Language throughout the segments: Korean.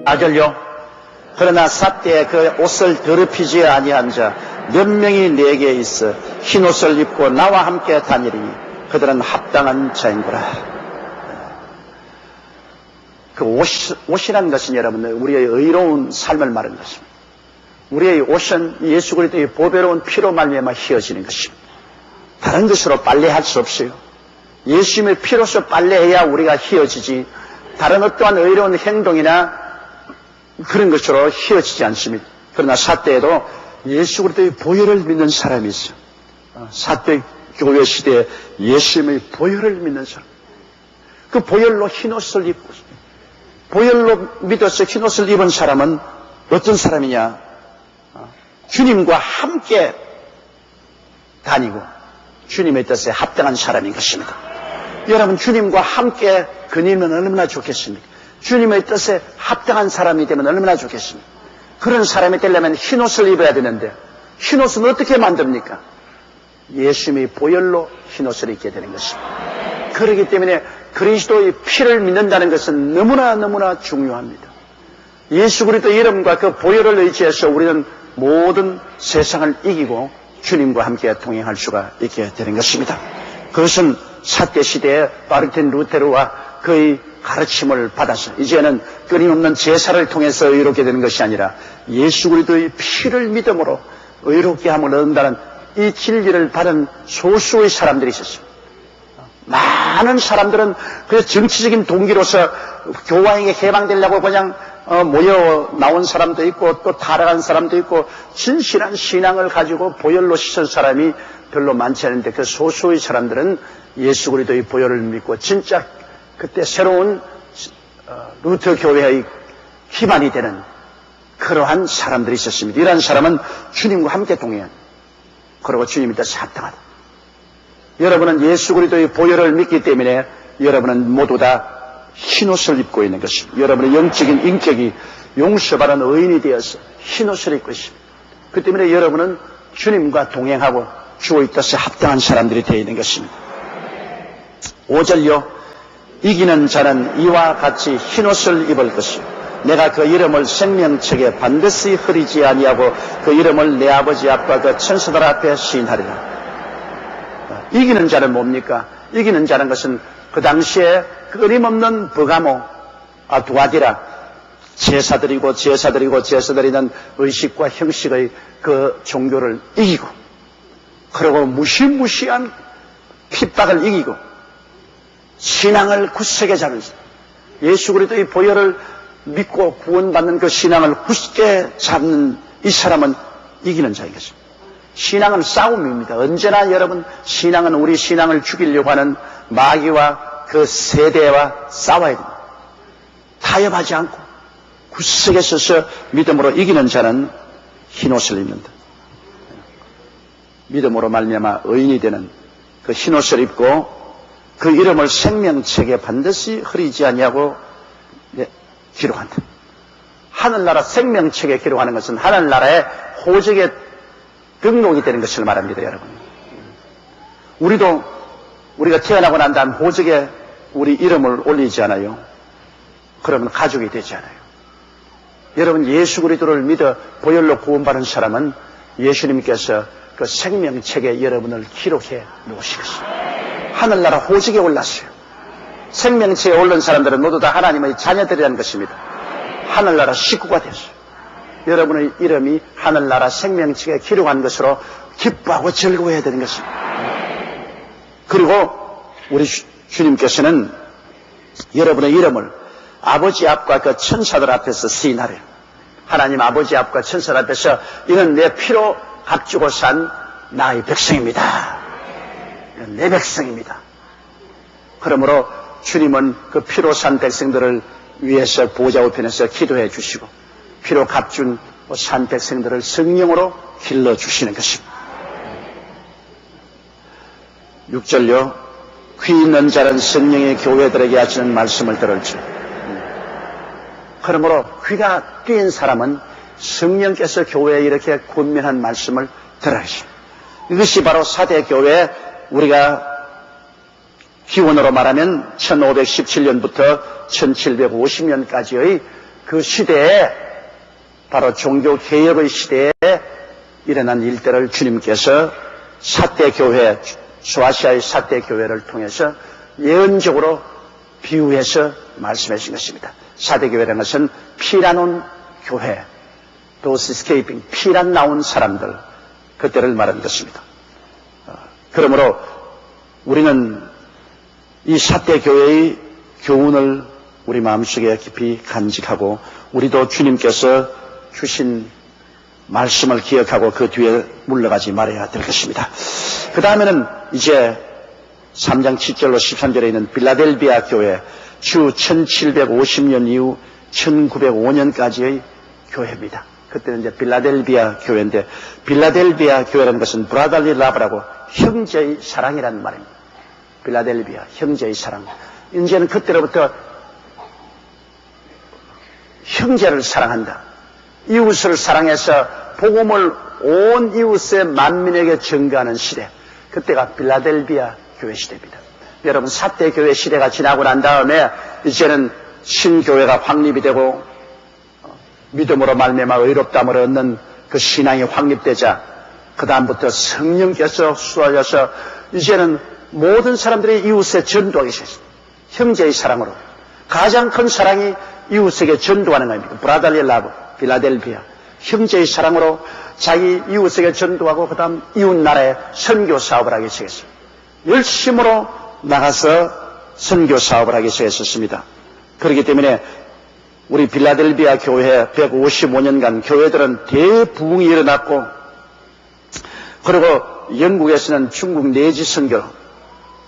아절요. 그러나 삿대에 그 옷을 더럽히지 아니한 자 몇 명이 내게 있어 흰 옷을 입고 나와 함께 다니리니 그들은 합당한 자인구라. 그 옷이라는 것은 여러분 우리의 의로운 삶을 말하는 것입니다. 우리의 옷은 예수 그리스도의 보배로운 피로 말미암아 휘어지는 것입니다. 다른 것으로 빨래할 수 없어요. 예수님의 피로서 빨래해야 우리가 휘어지지 다른 어떠한 의로운 행동이나 그런 것으로 휘어지지 않습니다. 그러나 삿대에도 예수 그리스도의 보혈을 믿는 사람이 있어요. 삿대 교회 시대에 예수님의 보혈을 믿는 사람. 그 보혈로 흰옷을 입고 보혈로 믿어서 흰옷을 입은 사람은 어떤 사람이냐? 주님과 함께 다니고 주님의 뜻에 합당한 사람인 것입니다. 여러분 주님과 함께 거니면 얼마나 좋겠습니까? 주님의 뜻에 합당한 사람이 되면 얼마나 좋겠습니까? 그런 사람이 되려면 흰옷을 입어야 되는데 흰옷은 어떻게 만듭니까? 예수님의 보혈로 흰옷을 입게 되는 것입니다. 그렇기 때문에 그리스도의 피를 믿는다는 것은 너무나 중요합니다. 예수 그리스도의 이름과 그 보혈을 의지해서 우리는 모든 세상을 이기고 주님과 함께 동행할 수가 있게 되는 것입니다. 그것은 삿대 시대에 마르틴 루테르와 그의 가르침을 받아서 이제는 끊임없는 제사를 통해서 의롭게 되는 것이 아니라 예수 그리스도의 피를 믿음으로 의롭게 함을 얻는다는 이 진리를 받은 소수의 사람들이 있었습니다. 많은 사람들은 그 정치적인 동기로서 교황에게 해방되려고 그냥 모여 나온 사람도 있고 또 타락한 사람도 있고 진실한 신앙을 가지고 보혈로 씻은 사람이 별로 많지 않은데 그 소수의 사람들은 예수 그리스도의 보혈을 믿고 진짜 그때 새로운 루터 교회의 기반이 되는 그러한 사람들이 있었습니다. 이러한 사람은 주님과 함께 동행한 그리고 주님의 뜻에 합당하다. 여러분은 예수 그리스도의 보혈을 믿기 때문에 여러분은 모두 다 흰옷을 입고 있는 것입니다. 여러분의 영적인 인격이 용서받은 의인이 되어서 흰옷을 입고 있습니다. 그 때문에 여러분은 주님과 동행하고 주의 뜻에 합당한 사람들이 되어 있는 것입니다. 5절요. 이기는 자는 이와 같이 흰옷을 입을 것이요 내가 그 이름을 생명책에 반드시 흐리지 아니하고 그 이름을 내 아버지 앞과 그 천사들 앞에 시인하리라. 이기는 자는 뭡니까? 이기는 자는 것은 그 당시에 끊임없는 버가모, 두아디라, 제사드리는 의식과 형식의 그 종교를 이기고, 그리고 무시무시한 핍박을 이기고, 신앙을 굳세게 잡는, 예수 그리스도의 보혈을 믿고 구원받는 그 신앙을 굳게 잡는 이 사람은 이기는 자인 것입니다. 신앙은 싸움입니다. 언제나 여러분 신앙은 우리 신앙을 죽이려고 하는 마귀와 그 세대와 싸워야 됩니다. 타협하지 않고 굳세게 서서 믿음으로 이기는 자는 흰옷을 입는다. 믿음으로 말미암아 의인이 되는 그 흰옷을 입고 그 이름을 생명책에 반드시 흐리지 아니하고 기록한다. 하늘나라 생명책에 기록하는 것은 하늘나라의 호적에 등록이 되는 것을 말합니다, 여러분. 우리가 태어나고 난 다음 호적에 우리 이름을 올리지 않아요. 그러면 가족이 되지 않아요. 여러분, 예수 그리스도를 믿어 보혈로 구원받은 사람은 예수님께서 그 생명책에 여러분을 기록해 놓으시겠어요. 하늘나라 호적에 올랐어요. 생명책에 오른 사람들은 모두 다 하나님의 자녀들이라는 것입니다. 하늘나라 식구가 됐어요. 여러분의 이름이 하늘나라 생명책에 기록한 것으로 기뻐하고 즐거워해야 되는 것입니다. 그리고 우리 주님께서는 여러분의 이름을 아버지 앞과 그 천사들 앞에서 시인하래요. 하나님 아버지 앞과 천사들 앞에서 이는 내 피로 값주고 산 나의 백성입니다. 내 백성입니다. 그러므로 주님은 그 피로 산 백성들을 위해서 보좌 우편에서 기도해 주시고 피로 값준 산 백성들을 성령으로 길러주시는 것입니다. 6절요. 귀 있는 자는 성령의 교회들에게 하시는 말씀을 들을지. 그러므로 귀가 띄인 사람은 성령께서 교회에 이렇게 권면한 말씀을 들어야 합니다. 이것이 바로 사대교회 우리가 기원으로 말하면 1517년부터 1750년까지의 그 시대에, 바로 종교개혁의 시대에 일어난 일들을 주님께서 사대 교회, 소아시아의 사대 교회를 통해서 예언적으로 비유해서 말씀해 주신 것입니다. 사대 교회라는 것은 피난 온 교회, those escaping, 피난 나온 사람들, 그때를 말하는 것입니다. 그러므로 우리는 이 사대 교회의 교훈을 우리 마음속에 깊이 간직하고, 우리도 주님께서 주신 말씀을 기억하고 그 뒤에 물러가지 말아야 될 것입니다. 그 다음에는 이제 3장 7절로 13절에 있는 빌라델비아 교회, 주 1750년 이후 1905년까지의 교회입니다. 그때는 이제 빌라델비아 교회인데, 빌라델비아 교회라는 것은 브라달리 라브라고 형제의 사랑이라는 말입니다. 빌라델비아, 형제의 사랑. 이제는 그때로부터 형제를 사랑한다, 이웃을 사랑해서 복음을 온 이웃의 만민에게 전가하는 시대, 그때가 빌라델비아 교회 시대입니다. 여러분, 사대 교회 시대가 지나고 난 다음에 이제는 신교회가 확립이 되고 믿음으로 말미암아 의롭다함을 얻는 그 신앙이 확립되자 그 다음부터 성령께서 쏟아져서 이제는 모든 사람들이 이웃에 전도하기 시작했습니다. 형제의 사랑으로. 가장 큰 사랑이 이웃에게 전도하는 겁니다. 브라달리 라브, 빌라델비아. 형제의 사랑으로 자기 이웃에게 전도하고 그 다음 이웃 나라에 선교 사업을 하기 시작했습니다. 열심으로 나가서 선교 사업을 하기 시작했습니다. 그렇기 때문에 우리 빌라델비아 교회 155년간 교회들은 대부흥이 일어났고, 그리고 영국에서는 중국 내지 선교로,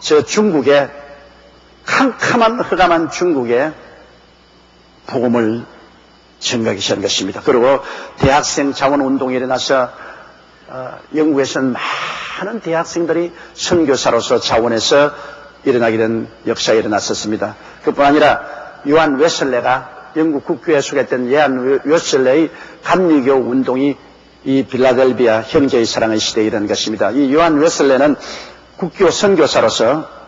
저 중국에, 캄캄한 흑암한 중국에 복음을 전가하기 시작한 것입니다. 그리고 대학생 자원 운동이 일어나서 영국에서는 많은 대학생들이 선교사로서 자원해서 일어나게 된 역사가 일어났었습니다. 그뿐 아니라 요한 웨슬레가, 영국 국교에 속했던 요한 웨슬레의 감리교 운동이 이 빌라델비아 형제의 사랑의 시대에 일어난 것입니다. 이 요한 웨슬레는 국교 선교사로서,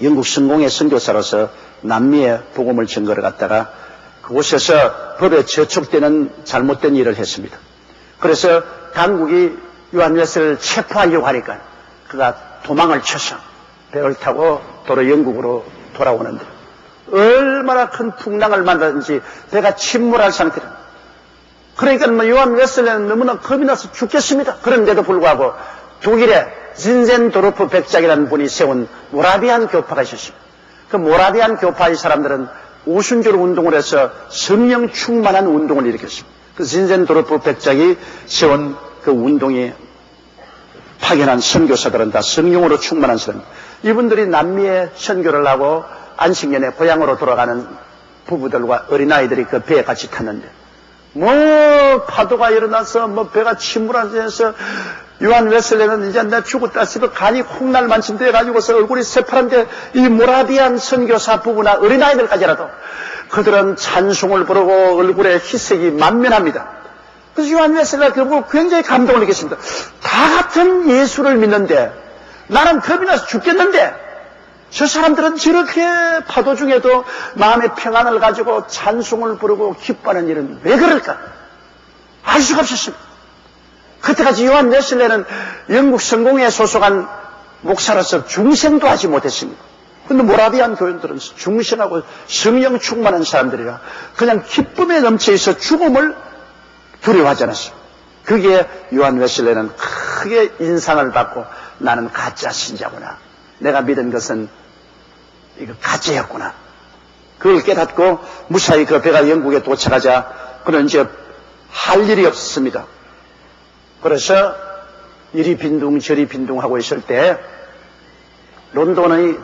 영국 성공의 선교사로서 남미에 복음을 전거를 갔다가 그곳에서 법에 저촉되는 잘못된 일을 했습니다. 그래서 당국이 요한 웨슬레를 체포하려고 하니까 그가 도망을 쳐서 배를 타고 도로 영국으로 돌아오는데 얼마나 큰 풍랑을 만났는지 배가 침몰할 상태로, 그러니까 요한 웨슬레는 너무나 겁이 나서 죽겠습니다. 그런데도 불구하고 독일의 진센도르프 백작이라는 분이 세운 모라비안 교파가 있었습니다. 그 모라비안 교파의 사람들은 오순절 운동을 해서 성령 충만한 운동을 일으켰습니다. 그 진센도르프 백작이 세운 그 운동이 파견한 선교사들은 다 성령으로 충만한 사람. 이분들이 남미에 선교를 하고 안식년에 고향으로 돌아가는 부부들과 어린아이들이 그 배에 같이 탔는데, 파도가 일어나서 배가 침몰하면서 요한 웨슬레는 이제 내가 죽었다 싶어 간이 콩날 만큼 돼가지고서 얼굴이 새파란데, 이 모라비안 선교사 부부나 어린아이들까지라도 그들은 찬송을 부르고 얼굴에 희색이 만면합니다. 그래서 요한 웨슬레가 그걸 굉장히 감동을 느꼈습니다. 다 같은 예수를 믿는데 나는 겁이 나서 죽겠는데 저 사람들은 저렇게 파도 중에도 마음의 평안을 가지고 찬송을 부르고 기뻐하는 일은 왜 그럴까? 알 수가 없었습니다. 그때까지 요한 웨슬레는 영국 성공회에 소속한 목사로서 중생도 하지 못했습니다. 그런데 모라비안 교인들은 중생하고 성령 충만한 사람들이라 그냥 기쁨에 넘쳐 있어 죽음을 두려워하지 않았어요. 그게 요한 웨슬레는 크게 인상을 받고, 나는 가짜 신자구나, 내가 믿은 것은 이거 가짜였구나, 그걸 깨닫고 무사히 그 배가 영국에 도착하자 그는 이제 할 일이 없었습니다. 그래서 이리 빈둥 저리 빈둥하고 있을 때 런던의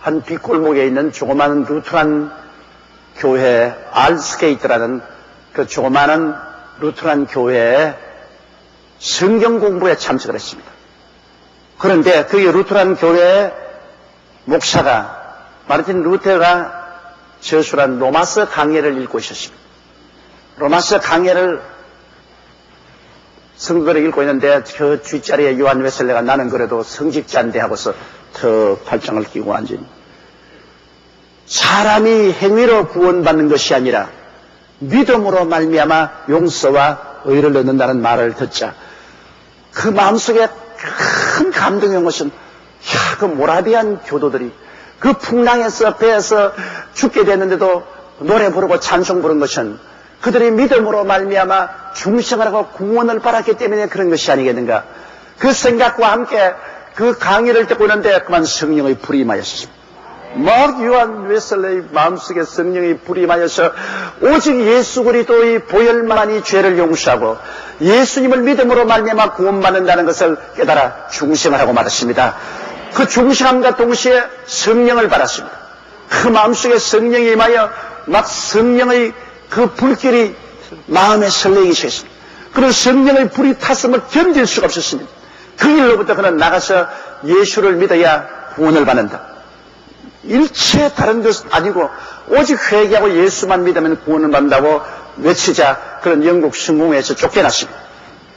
한 뒷골목에 있는 조그마한 루트란 교회, 알스게이트라는 그 조그마한 루트란 교회에 성경 공부에 참석을 했습니다. 그런데 그 루트란 교회 목사가, 마르틴 루테가 저술한 로마서 강해를 읽고 있었습니다. 로마서 강해를 성도들이 읽고 있는데 그 뒷자리에 요한 웨슬레가, 나는 그래도 성직자인데 하고서 더 팔짱을 끼고 앉으니 사람이 행위로 구원받는 것이 아니라 믿음으로 말미암아 용서와 의를 얻는다는 말을 듣자 그 마음속에 큰 감동이 온 것은 그 모라비안 교도들이 그 풍랑에서 배에서 죽게 됐는데도 노래 부르고 찬송 부른 것은 그들이 믿음으로 말미암아 중생을 하고 구원을 받았기 때문에 그런 것이 아니겠는가. 그 생각과 함께 그 강의를 듣고 있는데 그만 성령의 불이 임하였습니다. 막 요한 웨슬레의 마음속에 성령이 불이 임하여서 오직 예수 그리스도의 보혈만이 죄를 용서하고 예수님을 믿음으로 말미암아 구원받는다는 것을 깨달아 중생을 하고 말았습니다. 그 중생함과 동시에 성령을 받았습니다. 그 마음속에 성령이 임하여 막 성령의 그 불길이 마음에 설레기 시작했습니다. 그런 성령의 불이 탔음을 견딜 수가 없었습니다. 그 일로부터 그는 나가서 예수를 믿어야 구원을 받는다. 일체 다른 것 아니고 오직 회개하고 예수만 믿으면 구원을 받는다고 외치자 그런 영국 성공회에서 쫓겨났습니다.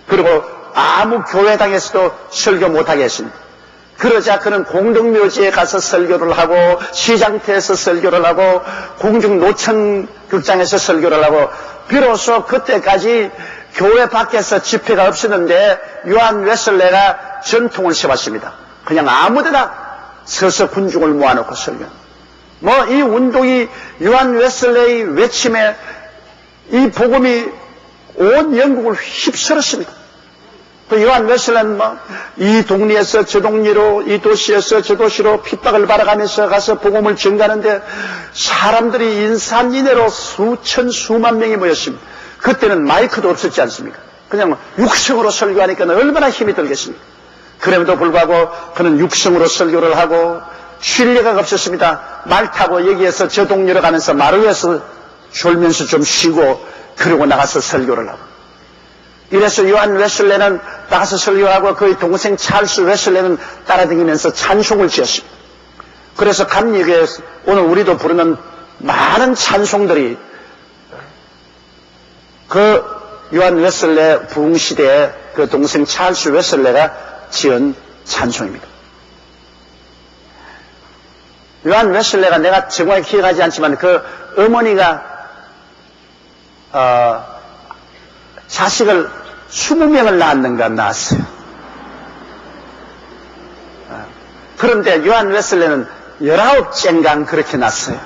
그리고 아무 교회당에서도 설교 못하게 했습니다. 그러자 그는 공동묘지에 가서 설교를 하고 시장터에서 설교를 하고 공중노천극장에서 설교를 하고 비로소 그때까지 교회 밖에서 집회가 없었는데 요한 웨슬레가 전통을 세웠습니다. 그냥 아무데나 서서 군중을 모아놓고 설교. 이 운동이 요한 웨슬레의 외침에 이 복음이 온 영국을 휩쓸었습니다. 그 요한 웨슬레는 이 동리에서 저 동리로, 이 도시에서 저 도시로 핍박을 받아가면서 가서 복음을 전가하는데 사람들이 인산인해로 수천 수만 명이 모였습니다. 그때는 마이크도 없었지 않습니까? 그냥 육성으로 설교하니까 얼마나 힘이 들겠습니까? 그럼에도 불구하고 그는 육성으로 설교를 하고 쉴 리가 없었습니다. 말 타고 여기에서 저 동리로 가면서 말을 위해서 졸면서 좀 쉬고 그러고 나가서 설교를 하고. 이래서 요한 웨슬레는 나가서 설교하고 그의 동생 찰스 웨슬레는 따라다니면서 찬송을 지었습니다. 그래서 감리교에 오늘 우리도 부르는 많은 찬송들이 그 요한 웨슬레 부흥시대에 그 동생 찰스 웨슬레가 지은 찬송입니다. 요한 웨슬레가 내가 정확히 기억하지 않지만 그 어머니가 자식을 20명을 낳았는가 낳았어요. 그런데 요한 웨슬레는 19째인가 그렇게 낳았어요.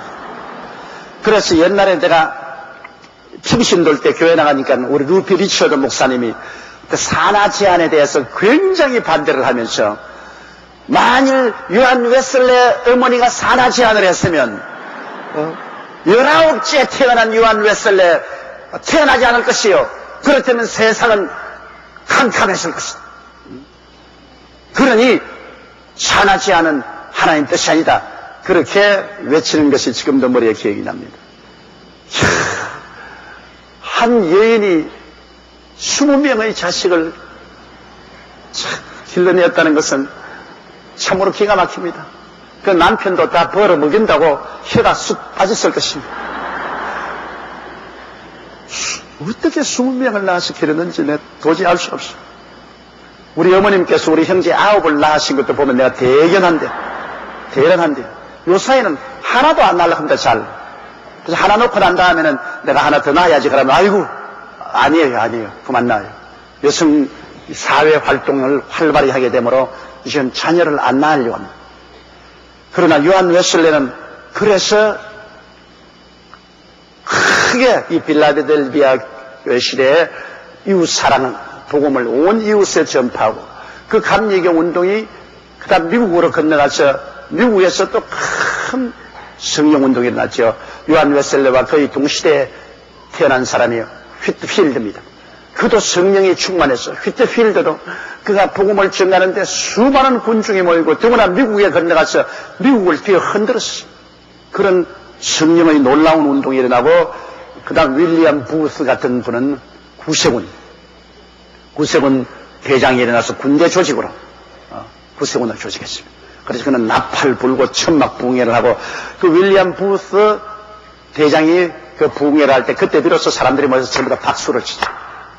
그래서 옛날에 내가 평신 돌 때 교회 나가니까 우리 루피 리처드 목사님이 그 산하 제한에 대해서 굉장히 반대를 하면서 만일 요한 웨슬레 어머니가 산하 제한을 했으면 19째 태어난 요한 웨슬레 태어나지 않을 것이요. 그렇다면 세상은 캄캄해질 것이다. 그러니 산하 제한은 하나님 뜻이 아니다. 그렇게 외치는 것이 지금도 머리에 기억이 납니다. 한 여인이 20명의 자식을 길러내었다는 것은 참으로 기가 막힙니다. 그 남편도 다 벌어먹인다고 혀가 쑥 빠졌을 것입니다. 어떻게 20명을 낳아서 기르는지 내가 도저히 알 수 없어. 우리 어머님께서 우리 형제 9을 낳으신 것도 보면 내가 대견한데 요 사이는 하나도 안 날라갑니다. 잘. 그래서 하나 놓고 난 다음에는 내가 하나 더 낳아야지. 그러면 아이고 아니에요. 그만 낳아요. 여성 사회 활동을 활발히 하게 되므로 이제는 자녀를 안 낳으려고 합니다. 그러나 요한 웨슬레는 그래서 크게 이 빌라델비아 교회 시대에 이웃사랑 복음을 온 이웃에 전파하고 그 감리교 운동이 그다음 미국으로 건너가서 미국에서 또 큰 성령운동이 일어났죠. 요한 웨슬레와 거의 동시대에 태어난 사람이 휘트필드입니다. 그도 성령이 충만해서 휘트필드도 그가 복음을 전하는데 수많은 군중이 모이고 더구나 미국에 건너가서 미국을 뒤에 흔들었어요. 그런 성령의 놀라운 운동이 일어나고 그다음 윌리엄 부스 같은 분은 구세군 대장이 일어나서 군대 조직으로 구세군을 조직했습니다. 그래서 그는 나팔 불고 천막 부흥회를 하고 그 윌리엄 부스 대장이 그 부흥회를 할 때 그때 비로소 사람들이 모여서 전부 다 박수를 치죠.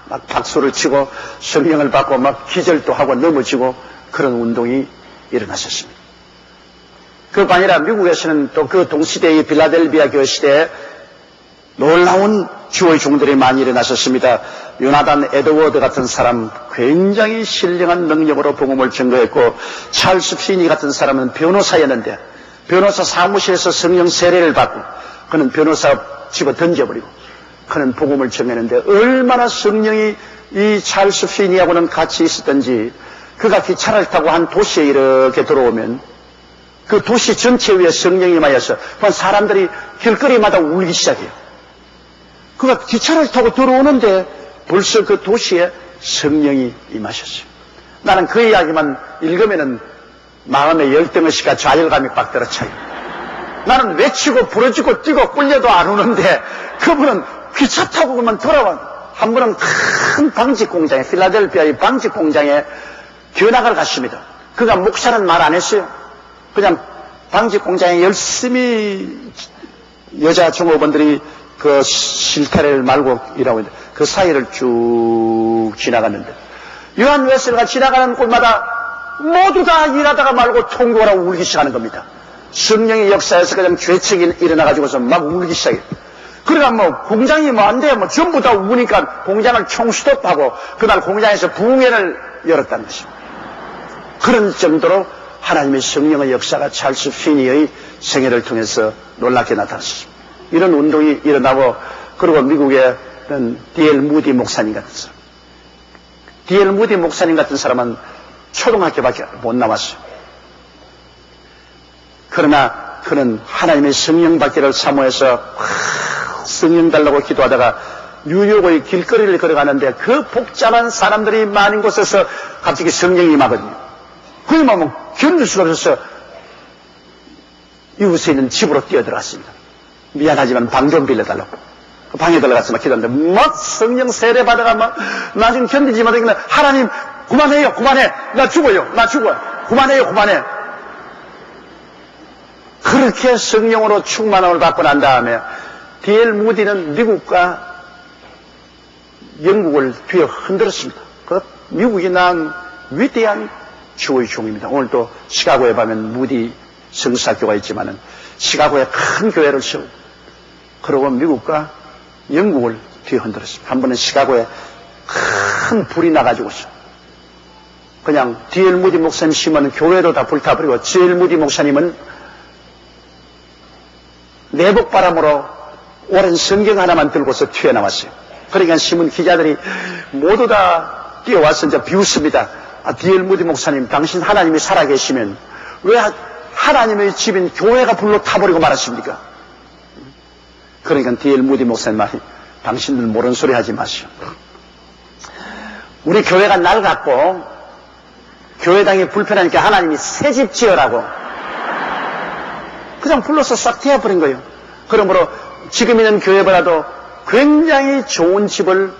막 박수를 치고 성령을 받고 막 기절도 하고 넘어지고 그런 운동이 일어났었습니다. 그뿐 아니라 미국에서는 또 그 동시대의 필라델비아 교회 시대에 놀라운 주의 종들이 많이 일어나셨습니다. 요나단 에드워드 같은 사람 굉장히 신령한 능력으로 복음을 증거했고, 찰스 피니 같은 사람은 변호사였는데 변호사 사무실에서 성령 세례를 받고 그는 변호사 집어 던져버리고 그는 복음을 전했는데, 얼마나 성령이 이 찰스 피니하고는 같이 있었던지, 그가 기차를 타고 한 도시에 이렇게 들어오면 그 도시 전체 위에 성령이 임하여서 사람들이 길거리마다 울기 시작해요. 그가 기차를 타고 들어오는데 벌써 그 도시에 성령이 임하셨어요. 나는 그 이야기만 읽으면은 마음의 열등의식과 좌절감이 빡 들어차요. 나는 외치고 부러지고 뛰고 꿀려도 안 우는데 그분은 기차 타고 그만 돌아와. 한 번은 큰 방직 공장에, 필라델피아의 방직 공장에 견학을 갔습니다. 그가 목사는 말 안 했어요. 그냥 방직 공장에 열심히 여자 종업원들이 그 실타래를 말고 일하고 있는데 그 사이를 쭉 지나갔는데, 요한 웨슬리가 지나가는 곳마다 모두 다 일하다가 말고 통곡을 하고 울기 시작하는 겁니다. 성령의 역사에서 그냥 죄책이 일어나가지고서 막 울기 시작해요. 그러니까 뭐 공장이 뭐 안 돼, 뭐 전부 다 우니까 공장을 총스톱하고 그날 공장에서 부흥회를 열었다는 것입니다. 그런 정도로 하나님의 성령의 역사가 찰스 피니의 생애를 통해서 놀랍게 나타났습니다. 이런 운동이 일어나고, 그리고 미국의 D.L. 무디 목사님 같은 사람, D.L. 무디 목사님 같은 사람은 초등학교밖에 못 나왔어요. 그러나 그는 하나님의 성령 받기를 사모해서 성령 달라고 기도하다가 뉴욕의 길거리를 걸어가는데 그 복잡한 사람들이 많은 곳에서 갑자기 성령이 임하거든요. 그러면 견딜 수가 없어서 이웃에 있는 집으로 뛰어들어갔습니다. 미안하지만 방 좀 빌려달라고. 그 방에 들어가서 막 기도하는데 막 성령 세례 받아가 막 나 지금 견디지 못하겠네. 하나님 그만해요, 그만해. 나 죽어요, 나 죽어요. 그만해요, 그만해. 그렇게 성령으로 충만함을 받고 난 다음에 D.L. 무디는 미국과 영국을 뒤에 흔들었습니다. 그 미국이 낳은 위대한 주의 종입니다. 오늘 또 시카고에 가면 무디 성사교가 있지만은 시카고에 큰 교회를 세우고, 그러고 미국과 영국을 뒤에 흔들었습니다. 한 번은 시카고에 큰 불이 나가지고서 그냥 D.L. 무디 목사님 심은 교회도 다 불타버리고, D.L. 무디 목사님은 내복바람으로 오랜 성경 하나만 들고서 튀어나왔어요. 그러니까 신문 기자들이 모두 다 뛰어와서 이제 비웃습니다. D.L. 무디 목사님, 당신 하나님이 살아계시면 왜 하나님의 집인 교회가 불로 타버리고 말았습니까? 그러니까 D.L. 무디 목사님 말이, 당신들 모르는 소리 하지 마시오. 우리 교회가 낡았고 교회당이 불편하니까 하나님이 새 집 지으라고 그냥 불러서 싹 태워버린 거예요. 그러므로 지금 있는 교회보다도 굉장히 좋은 집을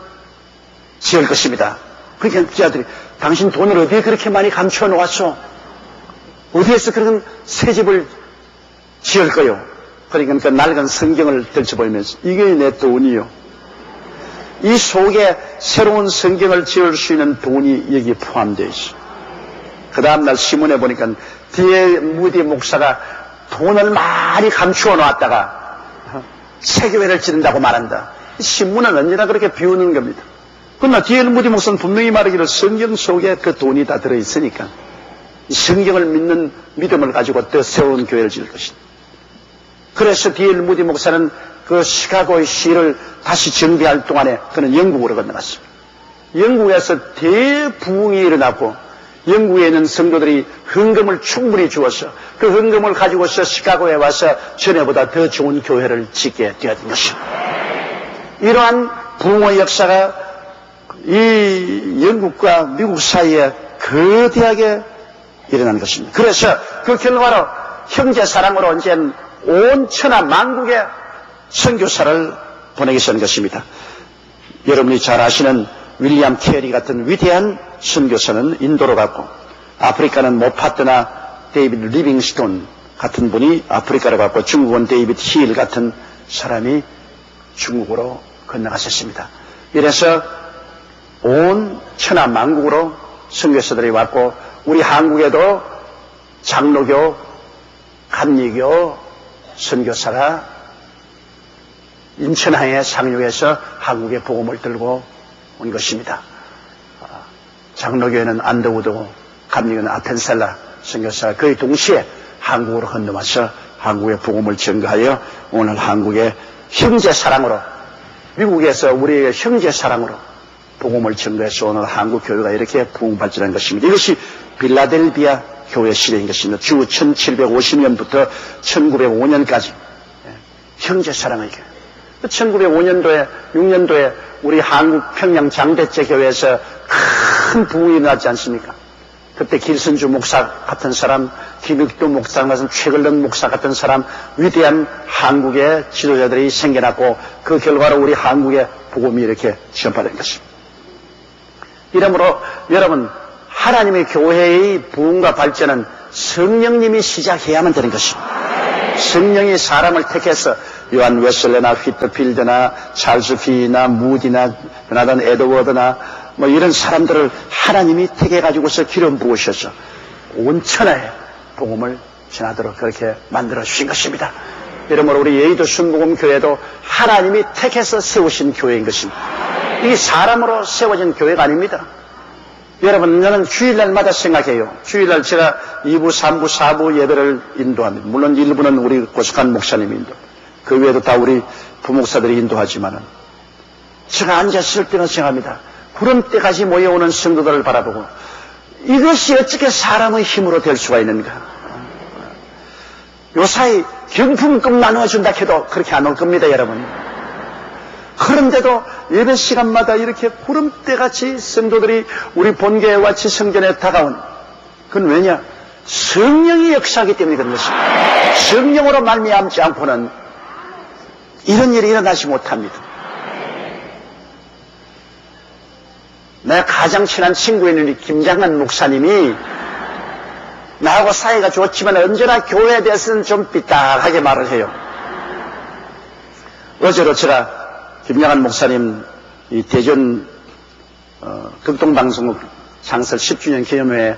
지을 것입니다. 그러니까 기자들이, 당신 돈을 어디에 그렇게 많이 감춰 놓았어? 어디에서 그런 새 집을 지을 거요? 그러니까 그 낡은 성경을 들춰보면서, 이게 내 돈이요. 이 속에 새로운 성경을 지을 수 있는 돈이 여기 포함되어 있어. 그 다음날 신문에 보니까 D.L. 무디 목사가 돈을 많이 감추어 놓았다가 새 교회를 짓는다고 말한다. 신문은 언제나 그렇게 비우는 겁니다. 그러나 D.L. 무디 목사는 분명히 말하기를 성경 속에 그 돈이 다 들어있으니까 성경을 믿는 믿음을 가지고 더 새로운 교회를 지을 것이다. 그래서 D.L. 무디 목사는 그 시카고의 시를 다시 정비할 동안에 그는 영국으로 건너갔습니다. 영국에서 대부흥이 일어났고, 영국에 있는 성도들이 헌금을 충분히 주어서 그 헌금을 가지고서 시카고에 와서 전에보다 더 좋은 교회를 짓게 되었던 것입니다. 이러한 부흥의 역사가 이 영국과 미국 사이에 거대하게 일어난 것입니다. 그래서 그 결과로 형제 사랑으로 이제 온 천하 만국에 선교사를 보내게 된 것입니다. 여러분이 잘 아시는 윌리엄 캐리 같은 위대한 선교사는 인도로 갔고, 아프리카는 모파트나 데이비드 리빙스톤 같은 분이 아프리카로 갔고, 중국은 데이비드 힐 같은 사람이 중국으로 건너갔었습니다. 이래서 온 천하 만국으로 선교사들이 왔고, 우리 한국에도 장로교 감리교 선교사가 인천항에 상륙해서 한국의 복음을 들고 온 것입니다. 장로교회는 안더우드, 감리교는 아펜셀라 선교사가 거의 동시에 한국으로 건너와서 한국의 복음을 전가하여 오늘 한국의 형제 사랑으로, 미국에서 우리의 형제 사랑으로 복음을 전가해서 오늘 한국 교회가 이렇게 부흥 발전한 것입니다. 이것이 빌라델비아 교회 시대인 것입니다. 주 1750년부터 1905년까지 형제 사랑의 교회. 1905년도에 6년도에 우리 한국 평양 장대째 교회에서 큰 부흥이 나지 않습니까? 그때 길선주 목사 같은 사람, 김익도 목사 같은 최걸런 목사 같은 사람, 위대한 한국의 지도자들이 생겨났고 그 결과로 우리 한국의 복음이 이렇게 전파된 것입니다. 이러므로 여러분, 하나님의 교회의 부흥과 발전은 성령님이 시작해야만 되는 것입니다. 성령이 사람을 택해서 요한 웨슬레나 휘트필드나 찰스 피나 무디나 베나단 에드워드나 뭐 이런 사람들을 하나님이 택해가지고서 기름 부으셔서 온 천하에 복음을 전하도록 그렇게 만들어 주신 것입니다. 이러므로 우리 여의도 순복음교회도 하나님이 택해서 세우신 교회인 것입니다. 이게 사람으로 세워진 교회가 아닙니다. 여러분, 저는 주일날마다 생각해요. 주일날 제가 2부, 3부, 4부 예배를 인도합니다. 물론 일부는 우리 고석한 목사님이 인도, 그 외에도 다 우리 부목사들이 인도하지만은 제가 앉았을 때는 생각합니다. 구름대까지 모여오는 성도들을 바라보고 이것이 어떻게 사람의 힘으로 될 수가 있는가. 요사이 경품금 나누어준다 해도 그렇게 안 올 겁니다, 여러분. 그런데도 예배 시간마다 이렇게 구름대같이 성도들이 우리 본교회와 지성전에 다가온, 그건 왜냐? 성령이 역사하기 때문에 그런 것입니다. 성령으로 말미암지 않고는 이런 일이 일어나지 못합니다. 내가 가장 친한 친구인 김장한 목사님이 나하고 사이가 좋지만 언제나 교회에 대해서는 좀 삐딱하게 말을 해요. 어제로 제가 김장한 목사님 이 대전 극동방송국 창설 10주년 기념회에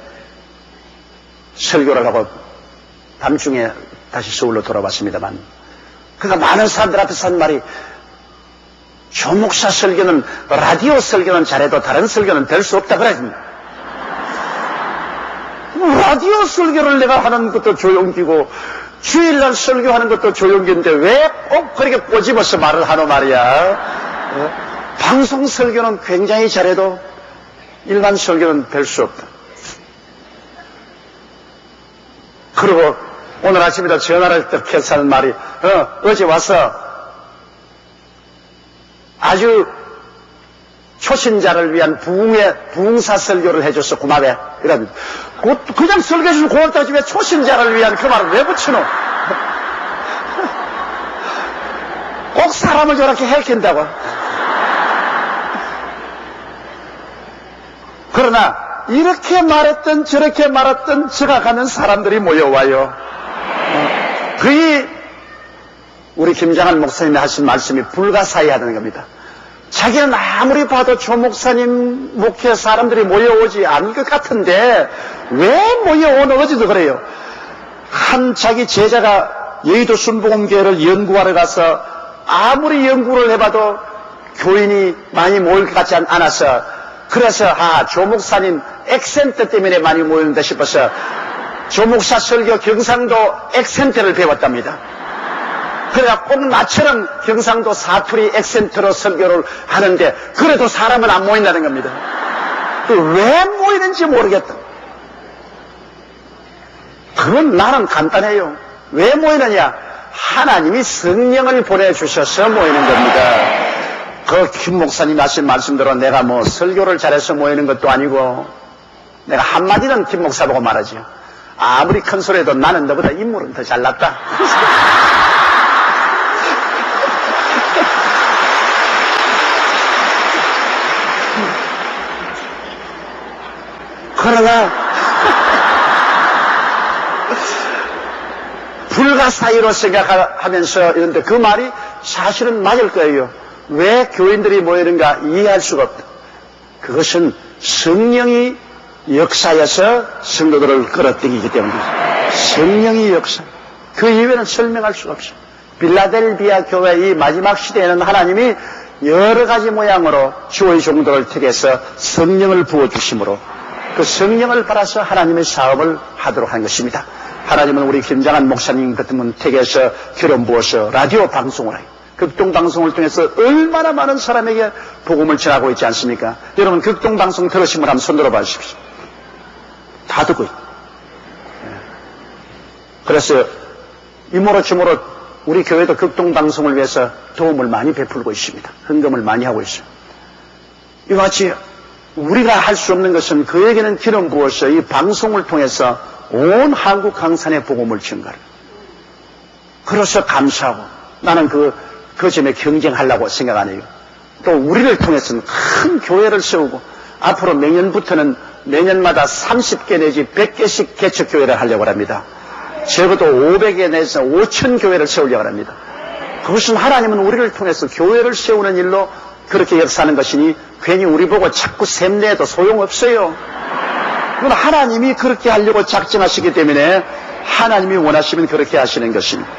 설교를 하고 밤중에 다시 서울로 돌아왔습니다만, 그러니까 많은 사람들 앞에서 한 말이, 조 목사 설교는, 라디오 설교는 잘해도 다른 설교는 될 수 없다 그랬습니다. 라디오 설교를 내가 하는 것도 조용기고 주일날 설교하는 것도 조용기인데 왜 꼭 그렇게 꼬집어서 말을 하노 말이야. 방송 설교는 굉장히 잘해도 일반 설교는 될 수 없다. 그리고 오늘 아침에도 전화를 딱 해서 하는 말이, 어제 와서 아주 초신자를 위한 부흥사 설교를 해줘서 고마워. 이랍니다. 그냥 설교해주면 고맙다지 왜 초신자를 위한 그 말을 왜 붙이노? 꼭 사람을 저렇게 헬킨다고. 그러나 이렇게 말했던 저렇게 말했던 지각하는 사람들이 모여와요. 그게 우리 김장한 목사님이 하신 말씀이 불가사의하다는 겁니다. 자기는 아무리 봐도 조 목사님 목회 사람들이 모여오지 않을 것 같은데 왜 모여오는, 어제도 그래요. 한 자기 제자가 여의도 순복음교회를 연구하러 가서 아무리 연구를 해봐도 교인이 많이 모일 것 같지 않아서, 그래서 조 목사님 액센트 때문에 많이 모이는다 싶어서 조 목사 설교 경상도 액센트를 배웠답니다. 그래가 꼭 나처럼 경상도 사투리 액센트로 설교를 하는데 그래도 사람은 안 모인다는 겁니다. 왜 모이는지 모르겠다. 그건 나는 간단해요. 왜 모이느냐? 하나님이 성령을 보내주셔서 모이는 겁니다. 그 김 목사님 하신 말씀대로 내가 뭐 설교를 잘해서 모이는 것도 아니고, 내가 한마디는 김 목사 보고 말하지. 아무리 큰 소리해도 나는 너보다 인물은 더 잘났다. 그러나 불가사의로 생각하면서 이런데 그 말이 사실은 맞을 거예요. 왜 교인들이 모이는가 이해할 수가 없다. 그것은 성령이 역사여서 성도들을 끌어당기기 때문입니다. 성령이 역사. 그 이외에는 설명할 수가 없어요. 빌라델비아 교회의 마지막 시대에는 하나님이 여러 가지 모양으로 주의 종들을 택해서 성령을 부어주심으로 그 성령을 받아서 하나님의 사업을 하도록 한 것입니다. 하나님은 우리 김장한 목사님 같은 분 택해서 기름 부어서 라디오 방송을 해요. 극동방송을 통해서 얼마나 많은 사람에게 복음을 전하고 있지 않습니까? 여러분 극동방송 들으신 분 한번 손 들어봐 주십시오. 다 듣고 있고. 그래서 이모로저모로 우리 교회도 극동방송을 위해서 도움을 많이 베풀고 있습니다. 헌금을 많이 하고 있어요. 이와 같이 우리가 할 수 없는 것은 그에게는 기름 부어서 이 방송을 통해서 온 한국 강산의 복음을 전가를. 그래서 감사하고 나는 그 점에 경쟁하려고 생각 안 해요. 또 우리를 통해서는 큰 교회를 세우고 앞으로 내년부터는 내년마다 30개 내지 100개씩 개척교회를 하려고 합니다. 적어도 500개 내서 5,000 교회를 세우려고 합니다. 그것은 하나님은 우리를 통해서 교회를 세우는 일로 그렇게 역사하는 것이니 괜히 우리 보고 자꾸 샘내도 소용없어요. 그건 하나님이 그렇게 하려고 작정하시기 때문에 하나님이 원하시면 그렇게 하시는 것입니다.